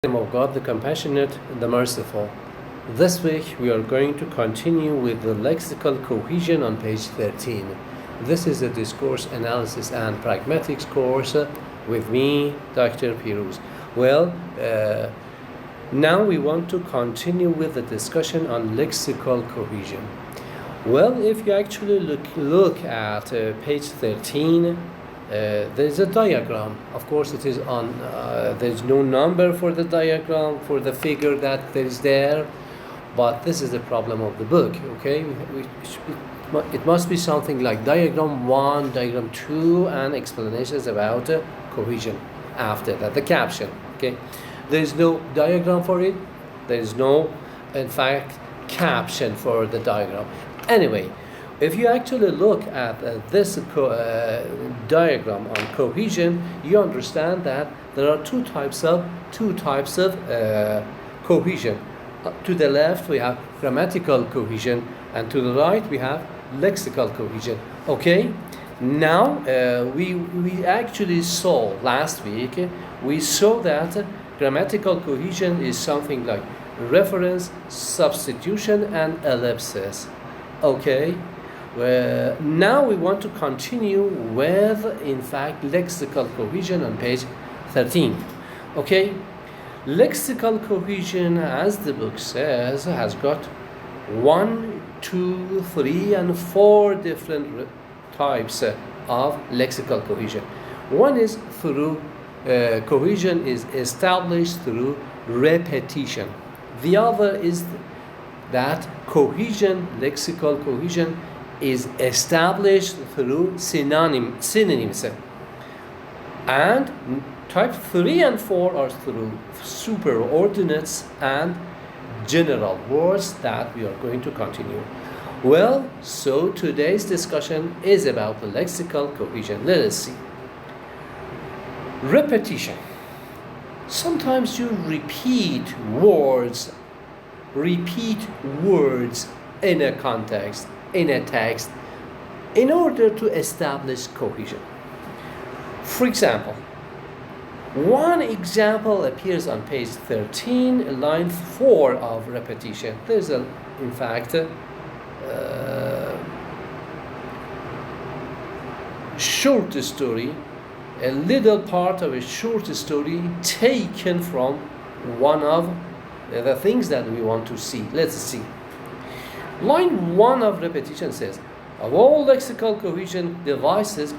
name of God, the compassionate and the merciful. This week we are going to continue with the lexical cohesion on page 13. This is a discourse analysis and pragmatics course with me, Dr. Piruz. Now we want to continue with the discussion on lexical cohesion. Well, if you actually look at page 13, there's a diagram. Of course, it is on, there's no number for the diagram, for the figure that is there, but this is the problem of the book, okay? It must be something like diagram 1, diagram 2, and explanations about cohesion after that, the caption, okay? There's no diagram for it. There's no, in fact, caption for the diagram. Anyway, if you actually look at this diagram on cohesion, you understand that there are two types of cohesion. To the left we have grammatical cohesion, and to the right we have lexical cohesion. Okay. Now we actually saw last week. We saw that grammatical cohesion is something like reference, substitution, and ellipsis. Okay. Now we want to continue with, in fact, lexical cohesion on page 13. Okay, lexical cohesion, as the book says, has got 1, 2, 3, and 4 different types of lexical cohesion. One is through cohesion is established through repetition. The other is that cohesion, lexical cohesion, is established through synonyms. And type 3 and 4 are through superordinates and general words that we are going to continue. Well, so today's discussion is about the lexical cohesion. Let us see. Repetition. Sometimes you repeat words in a context, in a text, in order to establish cohesion. For example, one example appears on page 13, line 4 of repetition. There's in fact, short story, a little part of a short story taken from one of the things that we want to see. Let's see. Line 1 of repetition says, of all lexical cohesion devices,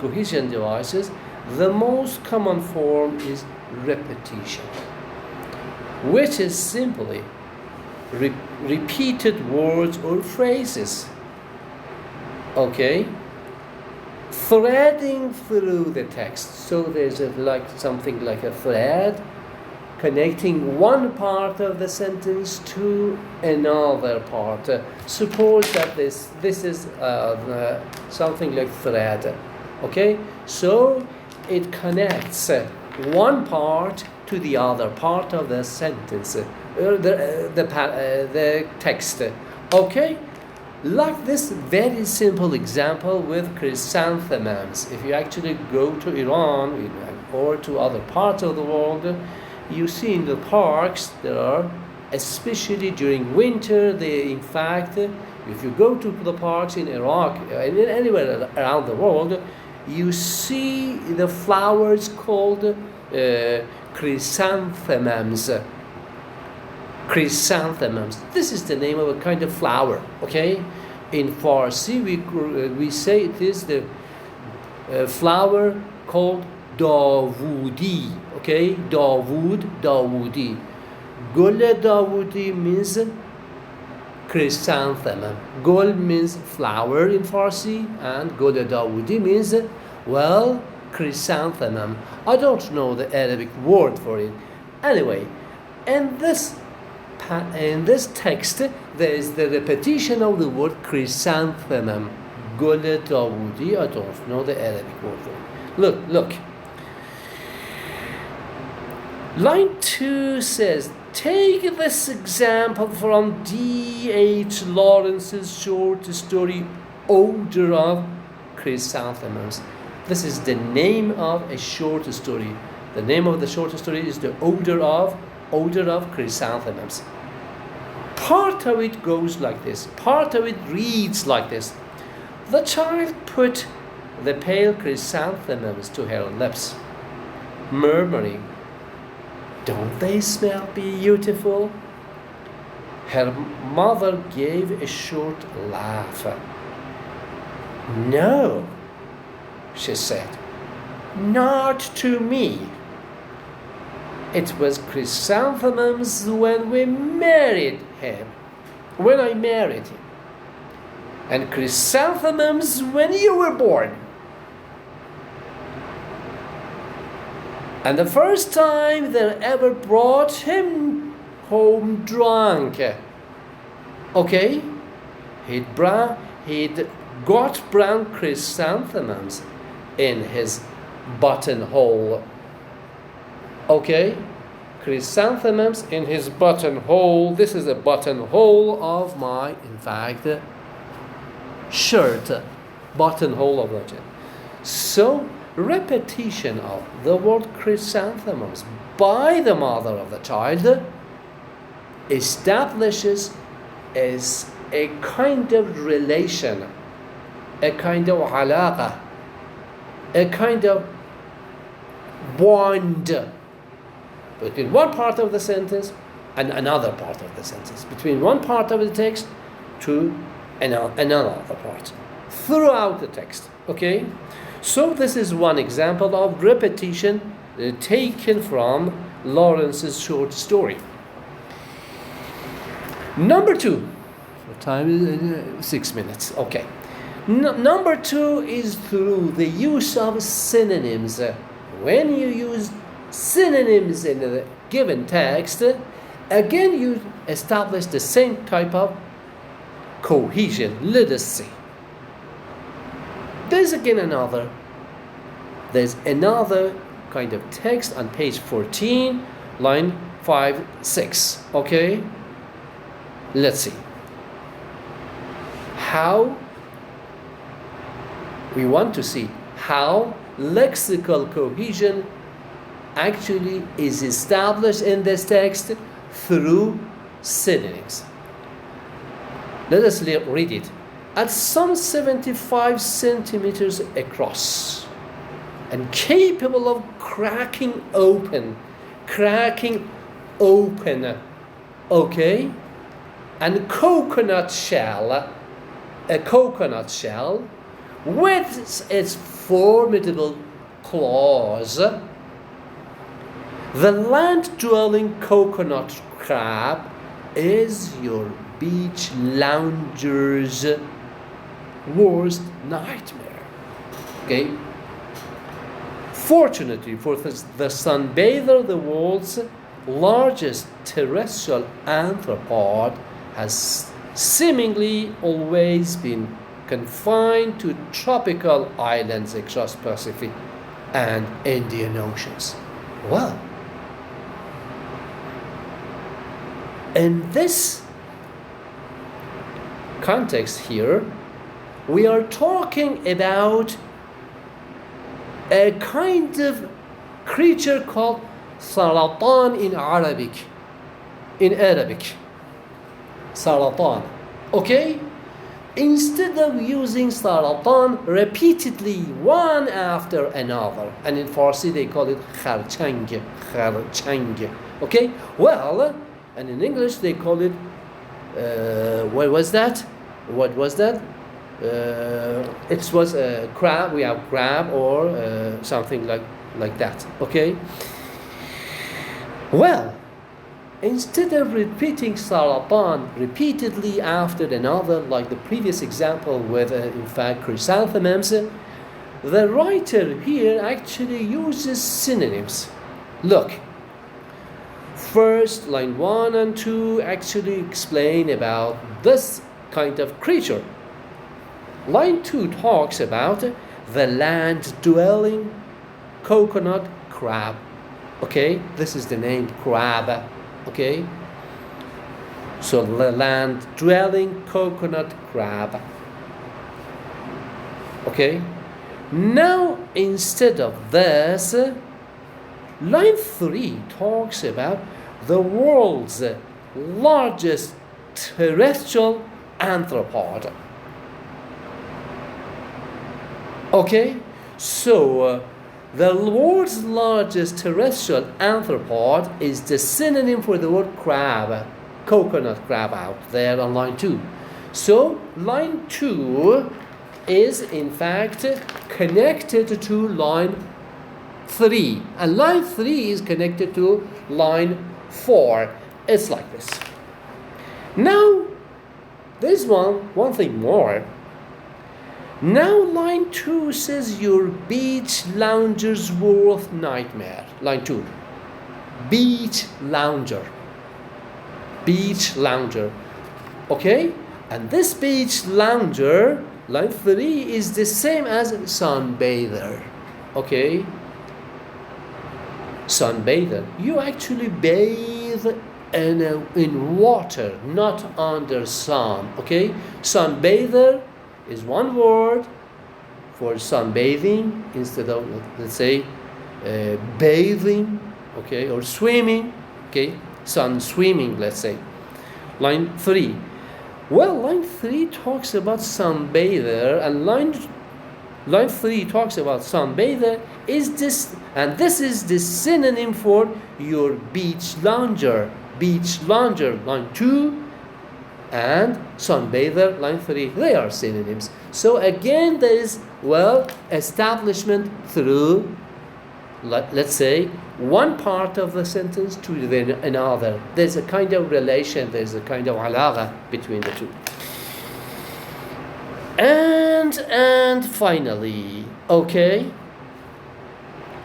the most common form is repetition, which is simply repeated words or phrases. Okay? Threading through the text. So there's something like a thread connecting one part of the sentence to another part. Suppose that this is something like thread. Okay, so it connects one part to the other part of the sentence, the text. Okay, like this very simple example with chrysanthemums. If you actually go to Iran or to other parts of the world, you see in the parks there are, especially during winter, in fact, if you go to the parks in Iraq and anywhere around the world, you see the flowers called chrysanthemums. Chrysanthemums. This is the name of a kind of flower. Okay, in Farsi we say it is the flower called Dawoodi. Okay, Dawoodi. Gul Dawoodi means chrysanthemum. Gul means flower in Farsi, and Gul Dawoodi means, well, chrysanthemum. I don't know the Arabic word for it. Anyway, in this text, there is the repetition of the word chrysanthemum. Gul Dawoodi. I don't know the Arabic word for it. Look. Line 2 says, take this example from D.H. Lawrence's short story, Odor of Chrysanthemums. This is the name of a short story. The name of the short story is The Odor of odor of chrysanthemums. Part of it goes like this. Part of it reads like this. The child put the pale chrysanthemums to her lips, murmuring, "Don't they smell beautiful?" Her mother gave a short laugh. "No," she said, "not to me. It was chrysanthemums when we married him, when I married him, and chrysanthemums when you were born. And the first time they ever brought him home drunk. Okay? He'd got brown chrysanthemums in his buttonhole. Okay? Chrysanthemums in his buttonhole. This is a buttonhole of my, in fact, shirt. Buttonhole of the shirt. So, repetition of the word chrysanthemums by the mother of the child establishes as a kind of relation, a kind of alaqa, a kind of bond between one part of the sentence and another part of the sentence, between one part of the text to another part, throughout the text. Okay? So this is one example of repetition taken from Lawrence's short story. Number two, the time is 6 minutes. Okay. Number two is through the use of synonyms. When you use synonyms in a given text, again you establish the same type of cohesion. Let us see. There's another kind of text on page 14, line 5, 6. Okay? Let's see. How we want to see how lexical cohesion actually is established in this text through synonyms. Let us read it. At some 75 centimeters across and capable of cracking open, okay? And a coconut shell with its formidable claws, the land-dwelling coconut crab is your beach lounger's worst nightmare. Okay? Fortunately for the sunbather, the world's largest terrestrial arthropod has seemingly always been confined to tropical islands across Pacific and Indian Oceans. Well, in this context here, we are talking about a kind of creature called saratan in Arabic. Saratan. Okay? Instead of using saratan repeatedly one after another, and in Farsi they call it kharchang. Okay? Well, and in English they call it what was that? It was a crab. We have crab or something like that. Okay. Well, instead of repeating saratan repeatedly after another, like the previous example with, in fact, chrysanthemums, the writer here actually uses synonyms. Look. First, line 1 and 2 actually explain about this kind of creature. Line 2 talks about the land-dwelling coconut crab. Okay, this is the name crab. Okay, so the land-dwelling coconut crab. Okay, now instead of this, line 3 talks about the world's largest terrestrial arthropod. Okay, so the world's largest terrestrial arthropod is the synonym for the word crab, coconut crab out there on line 2. So line 2 is in fact connected to line 3, and line 3 is connected to line 4. It's like this. Now, there's one thing more. Now line 2 says your beach lounger's worst nightmare. Line 2. Beach lounger. Beach lounger. Okay? And this beach lounger, line 3, is the same as sunbather. Okay? Sunbather. You actually bathe in water, not under sun. Okay? Sunbather is one word for sunbathing instead of, let's say, bathing, okay, or swimming, okay, sun swimming, let's say. Line 3. Well, line 3 talks about sunbather, and line 3 talks about sunbather is this, and this is the synonym for your beach lounger. Beach lounger, line 2, and sunbather, line 3, they are synonyms. So again, there is, well, establishment through, let's say, one part of the sentence to another. There's a kind of relation, there's a kind of alaqa between the two. And finally, okay,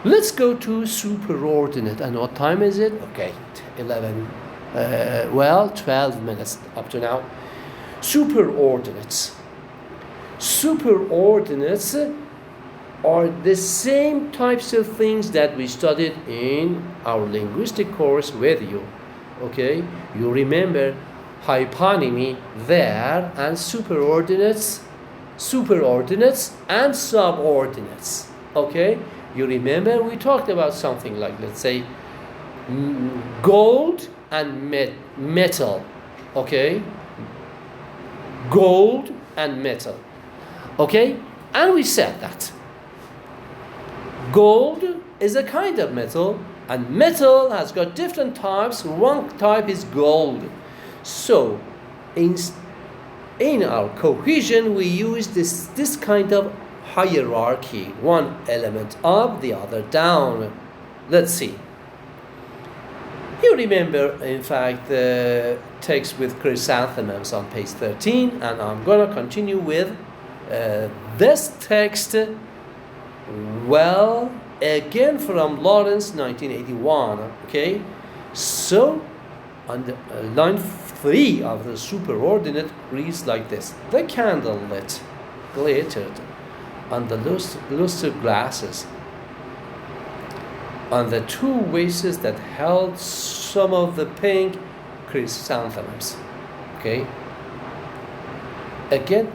let's go to superordinate. And what time is it? Okay, 12 minutes up to now. Superordinates. Superordinates are the same types of things that we studied in our linguistic course with you. Okay? You remember hyponymy there, and superordinates and subordinates. Okay? You remember we talked about something like, let's say, gold and metal. Okay? Gold and metal. Okay? And we said that gold is a kind of metal, and metal has got different types. One type is gold. So in our cohesion, we use this kind of hierarchy. One element up, the other down. Let's see. You remember, in fact, the text with chrysanthemums on page 13, and I'm going to continue with this text, well, again from Lawrence, 1981, okay? So, on the line 3 of the superordinate reads like this. The candle lit glittered on the luster glasses, on the 2 vases that held some of the pink chrysanthemums. Okay? Again,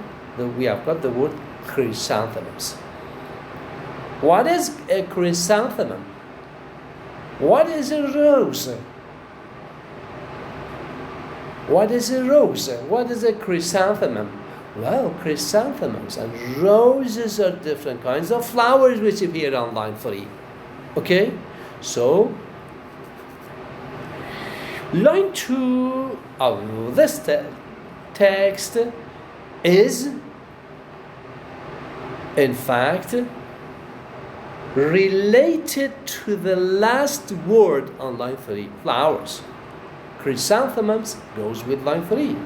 we have got the word chrysanthemums. What is a chrysanthemum? What is a rose? What is a rose? What is a chrysanthemum? Well, chrysanthemums and roses are different kinds of flowers which appear on line 3. Okay? So, line 2 of this text is, in fact, related to the last word on line 3, flowers. Chrysanthemums goes with line 3.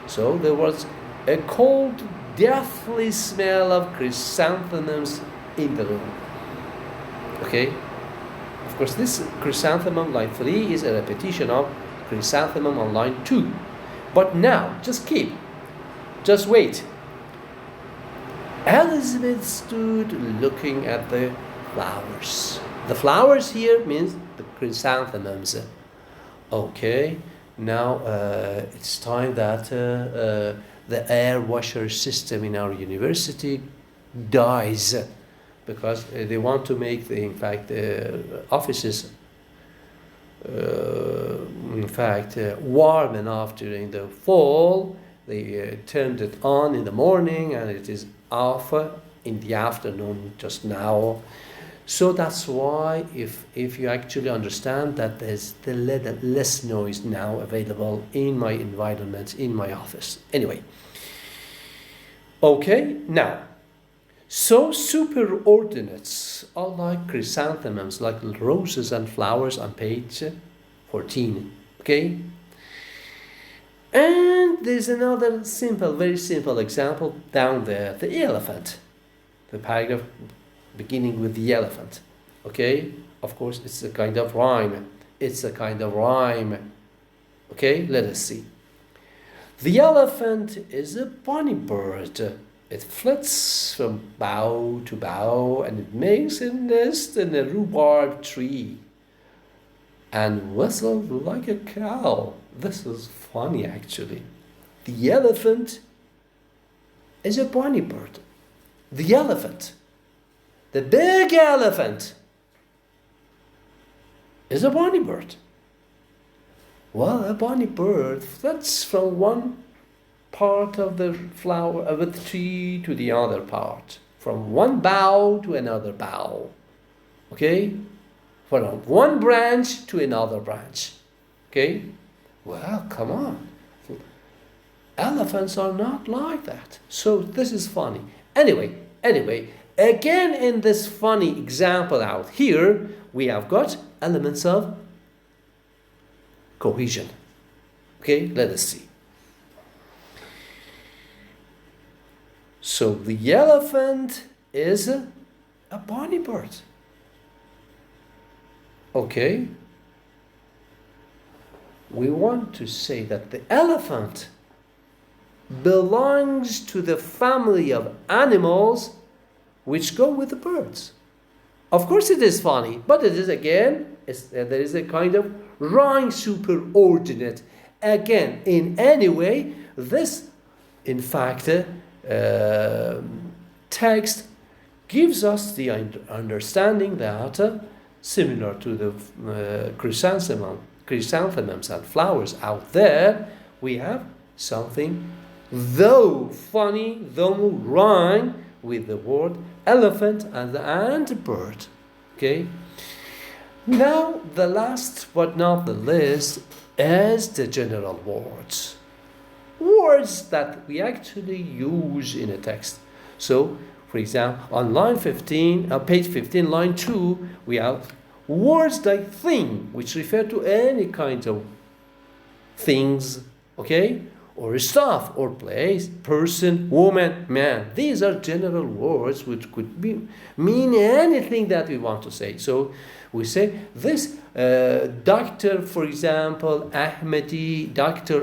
So there was a cold, deathly smell of chrysanthemums in the room. Okay? Of course, this chrysanthemum, line 3, is a repetition of chrysanthemum on line 2. But now, just wait. Elizabeth stood looking at the flowers. The flowers here means the chrysanthemums. Okay, now it's time that the air washer system in our university dies, because they want to make, in fact, offices in fact, warm enough during the fall. They turned it on in the morning and it is off in the afternoon just now. So that's why if you actually understand that there's the less noise now available in my environment, in my office. Anyway. Okay, now, so superordinates are like chrysanthemums, like roses and flowers on page 14. Okay? And there's another very simple example down there, the elephant. The paragraph beginning with the elephant. Okay? Of course, it's a kind of rhyme. Okay? Let us see. The elephant is a bunny bird. It flits from bough to bough and it makes a nest in a rhubarb tree and whistles like a cow. This is funny actually. The elephant is a bunny bird. The elephant, the big elephant, is a bunny bird. Well, a bunny bird flits from one part of the flower of the tree to the other part, from one bough to another bough. Okay? From one branch to another branch. Okay? Well, come on. Elephants are not like that. So this is funny. Anyway, again in this funny example out here, we have got elements of cohesion. Okay, let us see. So the elephant is a bunny bird. Okay. We want to say that the elephant belongs to the family of animals which go with the birds. Of course it is funny, but it is again, there is a kind of wrong superordinate. Again, in any way, this, in fact, text gives us the understanding that, similar to the chrysanthemums and flowers out there, we have something, though funny, though wrong, with the word elephant and bird. Okay? Now, the last but not the least is the general words. Words that we actually use in a text. So, for example, on line 15, page 15, line 2, we have words like thing, which refer to any kind of things, okay? Or stuff, or place, person, woman, man. These are general words which could mean anything that we want to say. So we say this doctor, for example, Dr.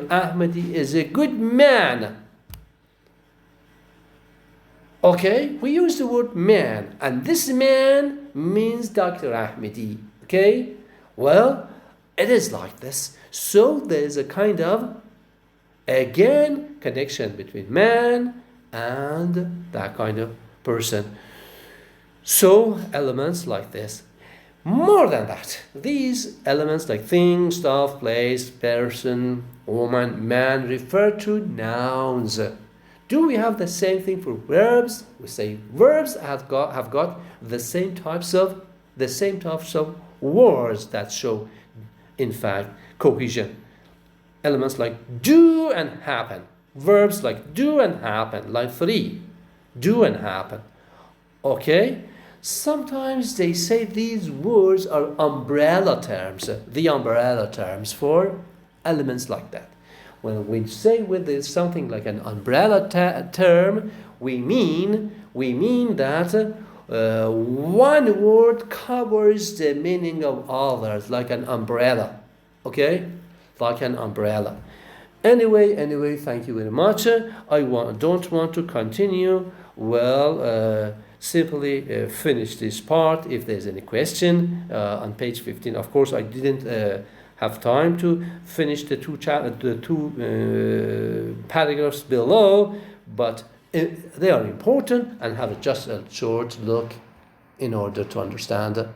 Ahmedi is a good man. Okay, we use the word man, and this man means Dr. Ahmedi. Okay, well, it is like this. So there is a kind of, again, connection between man and that kind of person. So elements like this. More than that, these elements like thing, stuff, place, person, woman, man refer to nouns. Do we have the same thing for verbs? We say verbs have got the same types of words that show, in fact, cohesion. Elements like do and happen. Verbs like do and happen, like 3. Do and happen. Okay? Sometimes they say these words are umbrella terms. The umbrella terms for elements like that. When we say with something like an umbrella term, we mean that one word covers the meaning of others, like an umbrella. Okay? Like an umbrella. Anyway, thank you very much. I don't want to continue. Well, simply finish this part. If there's any question on page 15, of course I didn't have time to finish the two paragraphs below, but they are important, and have just a short look in order to understand